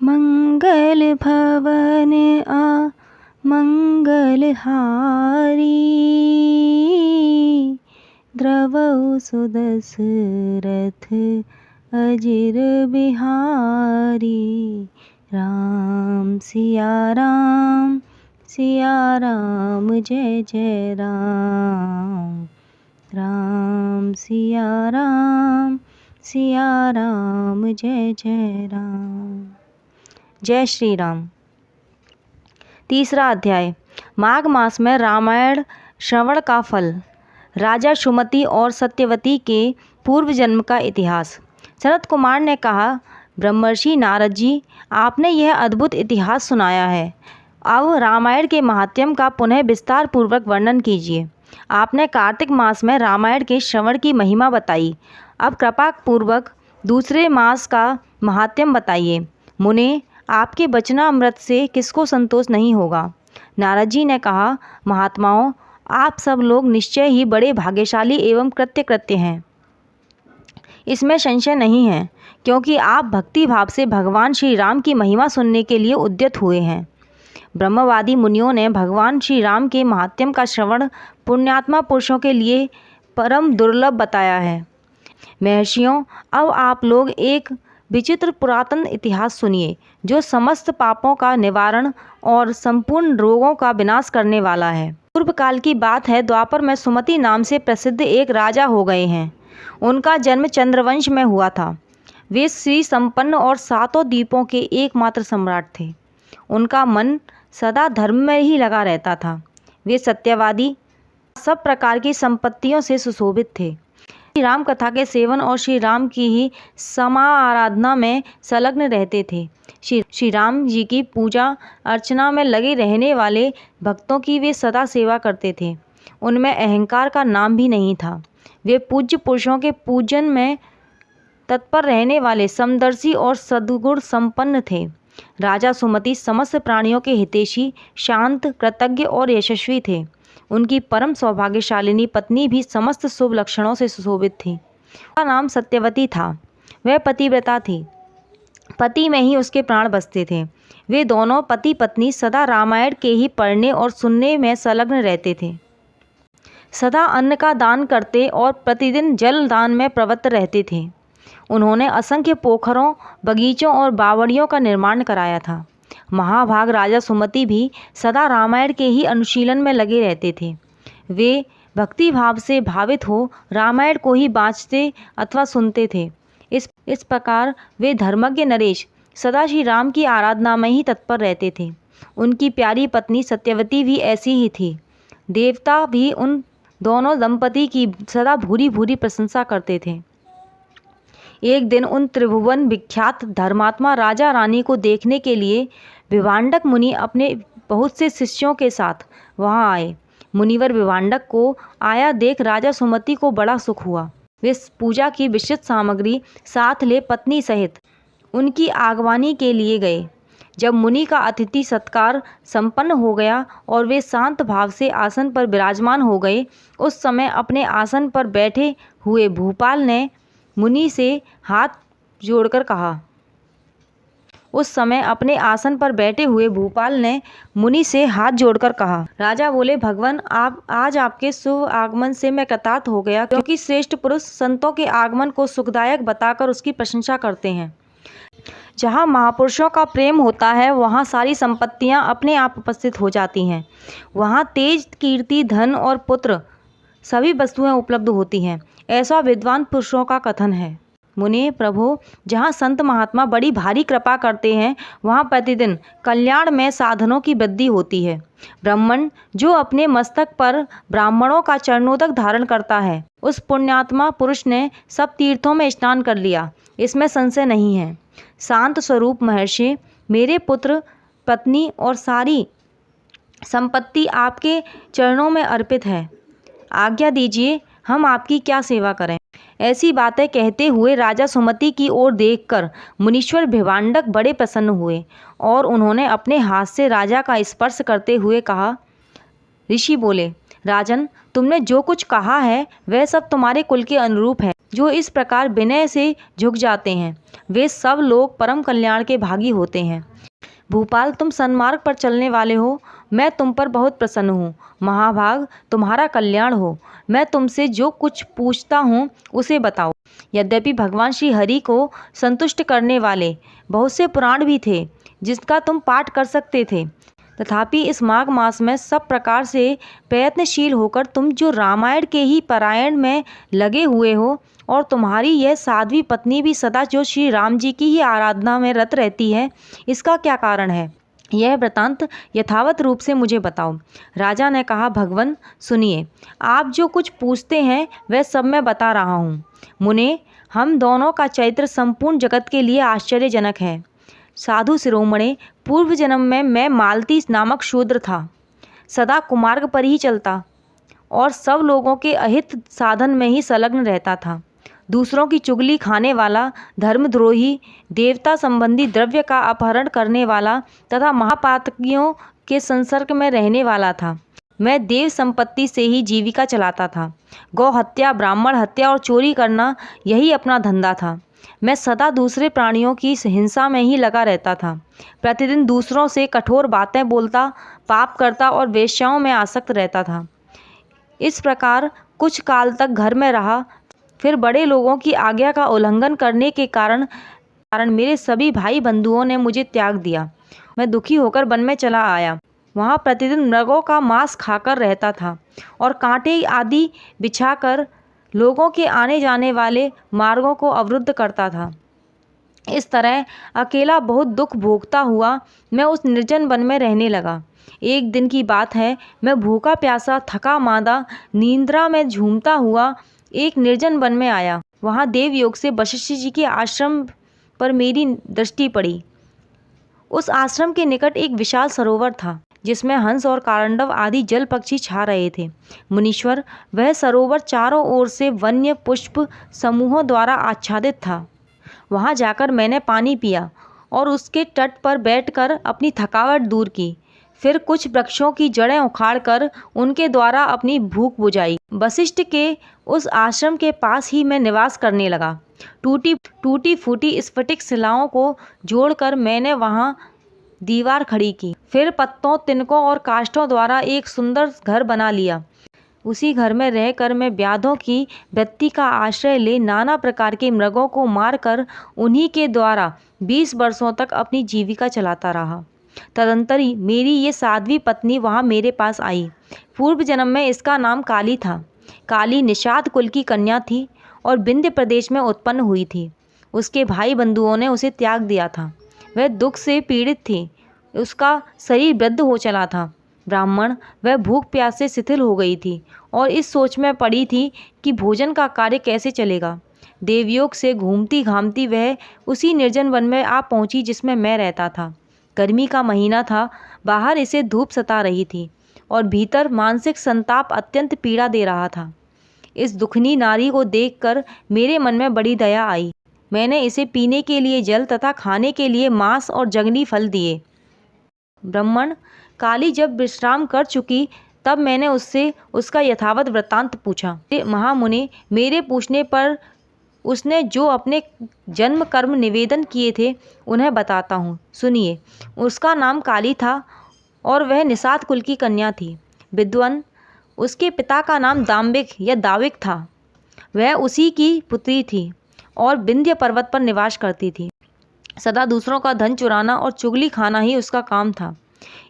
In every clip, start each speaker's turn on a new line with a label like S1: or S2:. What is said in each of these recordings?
S1: मंगल भवन आ मंगलहारी, द्रवौ सुदशरथ अजिर बिहारी। राम सिया राम जय जय राम। राम सिया राम जय जय राम। जय श्री राम। तीसरा अध्याय, माघ मास में रामायण श्रवण का फल। राजा सुमति और सत्यवती के पूर्व जन्म का इतिहास। सनत कुमार ने कहा, ब्रह्मर्षि नारद जी, आपने यह अद्भुत इतिहास सुनाया है। अब रामायण के महात्म्य का पुनः विस्तार पूर्वक वर्णन कीजिए। आपने कार्तिक मास में रामायण के श्रवण की महिमा बताई, अब कृपा पूर्वक दूसरे मास का महात्म्य बताइए। मुने, आपके वचनामृत से किसको संतोष नहीं होगा। नारद जी ने कहा, महात्माओं, आप सब लोग निश्चय ही बड़े भाग्यशाली एवं कृत्य हैं, इसमें संशय नहीं है, क्योंकि आप भक्ति भाव से भगवान श्री राम की महिमा सुनने के लिए उद्यत हुए हैं। ब्रह्मवादी मुनियों ने भगवान श्री राम के महात्म्य का श्रवण पुण्यात्मा पुरुषों के लिए परम दुर्लभ बताया है। महर्षियों, अब आप लोग एक विचित्र पुरातन इतिहास सुनिए, जो समस्त पापों का निवारण और संपूर्ण रोगों का विनाश करने वाला है। पूर्व काल की बात है, द्वापर में सुमति नाम से प्रसिद्ध एक राजा हो गए हैं। उनका जन्म चंद्रवंश में हुआ था। वे श्री संपन्न और सातों द्वीपों के एकमात्र सम्राट थे। उनका मन सदा धर्म में ही लगा रहता था। वे सत्यवादी, सब प्रकार की संपत्तियों से सुशोभित थे। श्री राम कथा के सेवन और श्री राम की ही समा आराधना में संलग्न रहते थे। श्री राम जी की पूजा अर्चना में लगे रहने वाले भक्तों की वे सदा सेवा करते थे। उनमें अहंकार का नाम भी नहीं था। वे पूज्य पुरुषों के पूजन में तत्पर रहने वाले समदर्शी और सद्गुण संपन्न थे। राजा सुमति समस्त प्राणियों के हितैषी, शांत, कृतज्ञ और यशस्वी थे। उनकी परम सौभाग्यशालिनी पत्नी भी समस्त शुभ लक्षणों से सुशोभित थी। उसका नाम सत्यवती था। वह पतिव्रता थी। पति में ही उसके प्राण बसते थे। वे दोनों पति पत्नी सदा रामायण के ही पढ़ने और सुनने में संलग्न रहते थे। सदा अन्न का दान करते और प्रतिदिन जल दान में प्रवृत्त रहते थे। उन्होंने असंख्य पोखरों, बगीचों और बावड़ियों का निर्माण कराया था। महाभाग राजा सुमति भी सदा रामायण के ही अनुशीलन में लगे रहते थे। वे भक्ति भाव से भावित हो रामायण को ही बाँचते अथवा सुनते थे। इस प्रकार वे धर्मज्ञ नरेश सदा श्री राम की आराधना में ही तत्पर रहते थे। उनकी प्यारी पत्नी सत्यवती भी ऐसी ही थी। देवता भी उन दोनों दंपति की सदा भूरी भूरी प्रशंसा करते थे। एक दिन उन त्रिभुवन विख्यात धर्मात्मा राजा रानी को देखने के लिए विभांडक मुनि अपने बहुत से शिष्यों के साथ वहां आए। मुनिवर विभांडक को आया देख राजा सुमति को बड़ा सुख हुआ। वे पूजा की विशिष्ट सामग्री साथ ले पत्नी सहित उनकी आगवानी के लिए गए। जब मुनि का अतिथि सत्कार संपन्न हो गया और वे शांत भाव से आसन पर विराजमान हो गए, उस समय अपने आसन पर बैठे हुए भूपाल ने मुनि से हाथ जोड़कर कहा। राजा बोले, भगवान, आप आज आपके शुभ आगमन से मैं कृतार्थ हो गया, क्योंकि श्रेष्ठ पुरुष संतों के आगमन को सुखदायक बताकर उसकी प्रशंसा करते हैं। जहाँ महापुरुषों का प्रेम होता है, वहाँ सारी संपत्तियाँ अपने आप उपस्थित हो जाती हैं। वहाँ तेज, कीर्ति, धन और पुत्र सभी वस्तुएं उपलब्ध होती हैं। ऐसा विद्वान पुरुषों का कथन है। मुने प्रभो, जहाँ संत महात्मा बड़ी भारी कृपा करते हैं, वहाँ प्रतिदिन कल्याण में साधनों की वृद्धि होती है। ब्राह्मण जो अपने मस्तक पर ब्राह्मणों का चरणोदक धारण करता है, उस पुण्यात्मा पुरुष ने सब तीर्थों में स्नान कर लिया, इसमें संशय नहीं है। शांत स्वरूप महर्षि, मेरे पुत्र, पत्नी और सारी संपत्ति आपके चरणों में अर्पित है। आज्ञा दीजिए, हम आपकी क्या सेवा करें। ऐसी बातें कहते हुए राजा सुमति की ओर देखकर मुनीश्वर भिवांडक बड़े प्रसन्न हुए और उन्होंने अपने हाथ से राजा का स्पर्श करते हुए कहा। ऋषि बोले, राजन, तुमने जो कुछ कहा है वह सब तुम्हारे कुल के अनुरूप है। जो इस प्रकार विनय से झुक जाते हैं, वे सब लोग परम कल्याण के भागी होते हैं। भूपाल, तुम सन्मार्ग पर चलने वाले हो, मैं तुम पर बहुत प्रसन्न हूँ। महाभाग, तुम्हारा कल्याण हो। मैं तुमसे जो कुछ पूछता हूँ उसे बताओ। यद्यपि भगवान श्री हरि को संतुष्ट करने वाले बहुत से पुराण भी थे जिसका तुम पाठ कर सकते थे, तथापि इस माघ मास में सब प्रकार से प्रयत्नशील होकर तुम जो रामायण के ही पारायण में लगे हुए हो, और तुम्हारी यह साध्वी पत्नी भी सदा जो श्री राम जी की ही आराधना में रत रहती है, इसका क्या कारण है? यह वृतांत यथावत रूप से मुझे बताओ। राजा ने कहा, भगवन सुनिए, आप जो कुछ पूछते हैं वह सब मैं बता रहा हूँ। मुने, हम दोनों का चरित्र संपूर्ण जगत के लिए आश्चर्यजनक है। साधु शिरोमणे, पूर्व जन्म में मैं मालती नामक शूद्र था, सदा कुमार्ग पर ही चलता और सब लोगों के अहित साधन में ही संलग्न रहता था। दूसरों की चुगली खाने वाला, धर्मद्रोही, देवता संबंधी द्रव्य का अपहरण करने वाला तथा महापातकियों के संसर्ग में रहने वाला था। मैं देव संपत्ति से ही जीविका चलाता था। गौ हत्या, ब्राह्मण हत्या और चोरी करना यही अपना धंधा था। मैं सदा दूसरे प्राणियों की हिंसा में ही लगा रहता था। प्रतिदिन दूसरों से कठोर बातें बोलता, पाप करता और वेश्याओं में आसक्त रहता था। इस प्रकार कुछ काल तक घर में रहा। फिर बड़े लोगों की आज्ञा का उल्लंघन करने के कारण मेरे सभी भाई बंधुओं ने मुझे त्याग दिया। मैं दुखी होकर वन में चला आया। वहाँ प्रतिदिन मृगों का मांस खाकर रहता था और कांटे आदि बिछाकर लोगों के आने जाने वाले मार्गों को अवरुद्ध करता था। इस तरह अकेला बहुत दुख भोगता हुआ मैं उस निर्जन वन में रहने लगा। एक दिन की बात है, मैं भूखा प्यासा, थका मांदा, नींद्रा में झूमता हुआ एक निर्जन वन में आया। वहाँ देव योग से वशिष्ठ जी के आश्रम पर मेरी दृष्टि पड़ी। उस आश्रम के निकट एक विशाल सरोवर था जिसमें हंस और कारंडव आदि जल पक्षी छा रहे थे। मुनीश्वर, वह सरोवर चारों ओर से वन्य पुष्प समूहों द्वारा आच्छादित था। वहाँ जाकर मैंने पानी पिया और उसके तट पर बैठकर अपनी थकावट दूर की। फिर कुछ वृक्षों की जड़ें उखाड़कर उनके द्वारा अपनी भूख बुझाई। वशिष्ठ के उस आश्रम के पास ही मैं निवास करने लगा। टूटी फूटी स्फटिक शिलाओं को जोड़कर मैंने वहाँ दीवार खड़ी की। फिर पत्तों, तिनकों और काष्ठों द्वारा एक सुंदर घर बना लिया। उसी घर में रहकर मैं व्याधों की वृत्ति का आश्रय ले नाना प्रकार के मृगों को मारकर उन्हीं के द्वारा 20 वर्षों तक अपनी जीविका चलाता रहा। तदंतरी मेरी ये साध्वी पत्नी वहाँ मेरे पास आई। पूर्व जन्म में इसका नाम काली था। काली निषाद कुल की कन्या थी और विंध्य प्रदेश में उत्पन्न हुई थी। उसके भाई बंधुओं ने उसे त्याग दिया था। वह दुख से पीड़ित थी। उसका शरीर वृद्ध हो चला था। ब्राह्मण, वह भूख प्यास से शिथिल हो गई थी और इस सोच में पड़ी थी कि भोजन का कार्य कैसे चलेगा। देवयोग से घूमती घामती वह उसी निर्जन वन में आ पहुंची जिसमें मैं रहता था। गर्मी का महीना था। बाहर इसे धूप सता रही थी और भीतर मानसिक संताप अत्यंत पीड़ा दे रहा था। इस दुखनी नारी को देखकर मेरे मन में बड़ी दया आई। मैंने इसे पीने के लिए जल तथा खाने के लिए मांस और जंगली फल दिए। ब्राह्मण, काली जब विश्राम कर चुकी तब मैंने उससे उसका यथावत वृत्तांत पूछा। महामुनि, मेरे पूछने पर उसने जो अपने जन्म कर्म निवेदन किए थे उन्हें बताता हूँ, सुनिए। उसका नाम काली था और वह निषाद कुल की कन्या थी। विद्वान, उसके पिता का नाम दाम्बिक या दाविक था। वह उसी की पुत्री थी और विंध्य पर्वत पर निवास करती थी। सदा दूसरों का धन चुराना और चुगली खाना ही उसका काम था।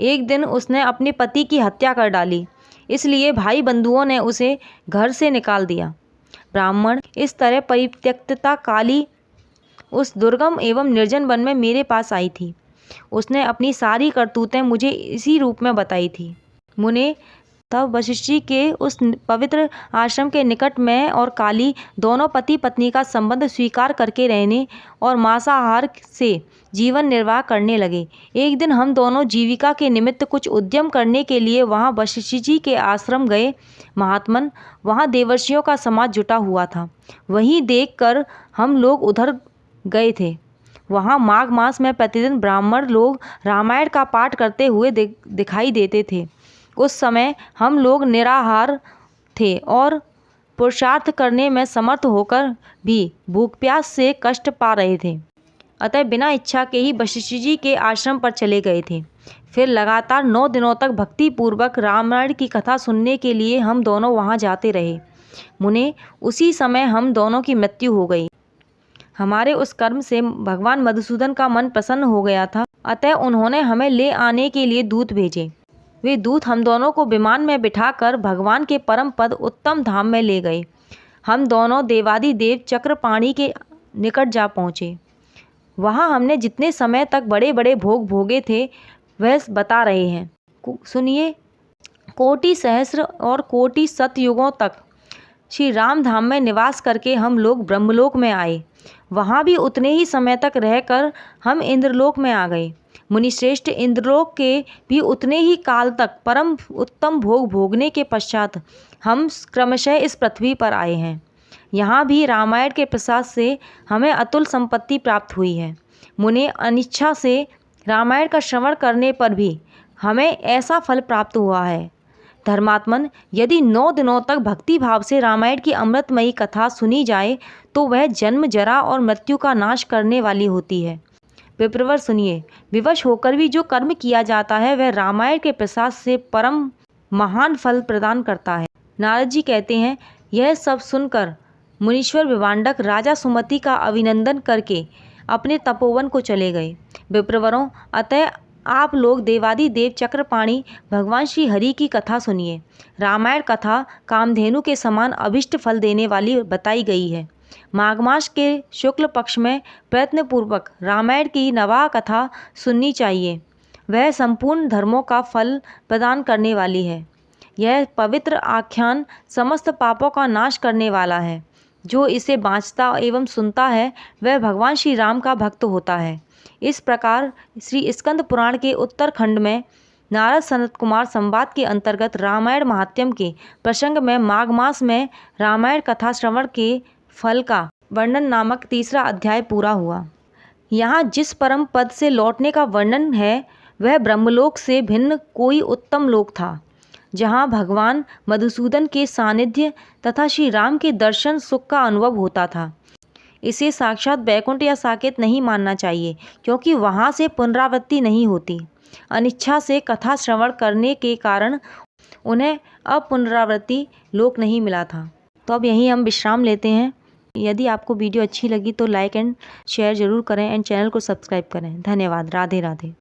S1: एक दिन उसने अपने पति की हत्या कर डाली, इसलिए भाई बंधुओं ने उसे घर से निकाल दिया। ब्राह्मण, इस तरह परित्यक्तता काली उस दुर्गम एवं निर्जन वन में मेरे पास आई थी। उसने अपनी सारी करतूतें मुझे इसी रूप में बताई थी। मुने, तब वशिष्ठ जी के उस पवित्र आश्रम के निकट में और काली दोनों पति पत्नी का संबंध स्वीकार करके रहने और मांसाहार से जीवन निर्वाह करने लगे। एक दिन हम दोनों जीविका के निमित्त कुछ उद्यम करने के लिए वहाँ वशिष्ठ जी के आश्रम गए। महात्मन, वहाँ देवर्षियों का समाज जुटा हुआ था। वहीं देखकर हम लोग उधर गए थे। वहाँ माघ मास में प्रतिदिन ब्राह्मण लोग रामायण का पाठ करते हुए दिखाई देते थे। उस समय हम लोग निराहार थे और पुरुषार्थ करने में समर्थ होकर भी भूख प्यास से कष्ट पा रहे थे। अतः बिना इच्छा के ही वशिष्ठ जी के आश्रम पर चले गए थे। फिर लगातार 9 दिनों तक भक्ति पूर्वक रामायण की कथा सुनने के लिए हम दोनों वहां जाते रहे। मुने, उसी समय हम दोनों की मृत्यु हो गई। हमारे उस कर्म से भगवान मधुसूदन का मन प्रसन्न हो गया था, अतः उन्होंने हमें ले आने के लिए दूत भेजे। वे दूत हम दोनों को विमान में बिठाकर भगवान के परम पद उत्तम धाम में ले गए। हम दोनों देवादिदेव चक्रपाणी के निकट जा पहुँचे। वहाँ हमने जितने समय तक बड़े बड़े भोग भोगे थे वह बता रहे हैं। सुनिए। कोटि सहस्र और कोटि सतयुगों तक श्री राम धाम में निवास करके हम लोग ब्रह्मलोक में आए। वहाँ भी उतने ही समय तक रहकर हम इंद्रलोक में आ गए। मुनिश्रेष्ठ, इंद्रलोक के भी उतने ही काल तक परम उत्तम भोग भोगने के पश्चात हम क्रमशः इस पृथ्वी पर आए हैं। यहाँ भी रामायण के प्रसाद से हमें अतुल संपत्ति प्राप्त हुई है। मुने, अनिच्छा से रामायण का श्रवण करने पर भी हमें ऐसा फल प्राप्त हुआ है। धर्मात्मन, यदि 9 दिनों तक भक्ति भाव से रामायण की अमृतमयी कथा सुनी जाए तो वह जन्म, जरा और मृत्यु का नाश करने वाली होती है। विप्रवर, सुनिए। विवश होकर भी जो कर्म किया जाता है वह रामायण के प्रसाद से परम महान फल प्रदान करता है। नारद जी कहते हैं, यह सब सुनकर मुनीश्वर विवांडक राजा सुमति का अभिनंदन करके अपने तपोवन को चले गए। विप्रवरों, अतः आप लोग देवादिदेव चक्रपाणी भगवान श्री हरि की कथा सुनिए। रामायण कथा कामधेनु के समान अभिष्ट फल देने वाली बताई गई है। माघ मास के शुक्ल पक्ष में प्रयत्नपूर्वक रामायण की नवा कथा सुननी चाहिए। वह संपूर्ण धर्मों का फल प्रदान करने वाली है। यह पवित्र आख्यान समस्त पापों का नाश करने वाला है। जो इसे बाँचता एवं सुनता है वह भगवान श्री राम का भक्त होता है। इस प्रकार श्री स्कंद पुराण के उत्तर खंड में नारद सनत कुमार संवाद के अंतर्गत रामायण महात्म्य के प्रसंग में माघ मास में रामायण कथा श्रवण के फल का वर्णन नामक 3रा अध्याय पूरा हुआ। यहाँ जिस परम पद से लौटने का वर्णन है वह ब्रह्मलोक से भिन्न कोई उत्तम लोक था, जहाँ भगवान मधुसूदन के सानिध्य तथा श्री राम के दर्शन सुख का अनुभव होता था। इसे साक्षात बैकुंठ या साकेत नहीं मानना चाहिए, क्योंकि वहाँ से पुनरावृत्ति नहीं होती। अनिच्छा से कथा श्रवण करने के कारण उन्हें अपुनरावृत्ति लोक नहीं मिला था। तो अब यहीं हम विश्राम लेते हैं। यदि आपको वीडियो अच्छी लगी तो लाइक एंड शेयर ज़रूर करें एंड चैनल को सब्सक्राइब करें। धन्यवाद। राधे राधे।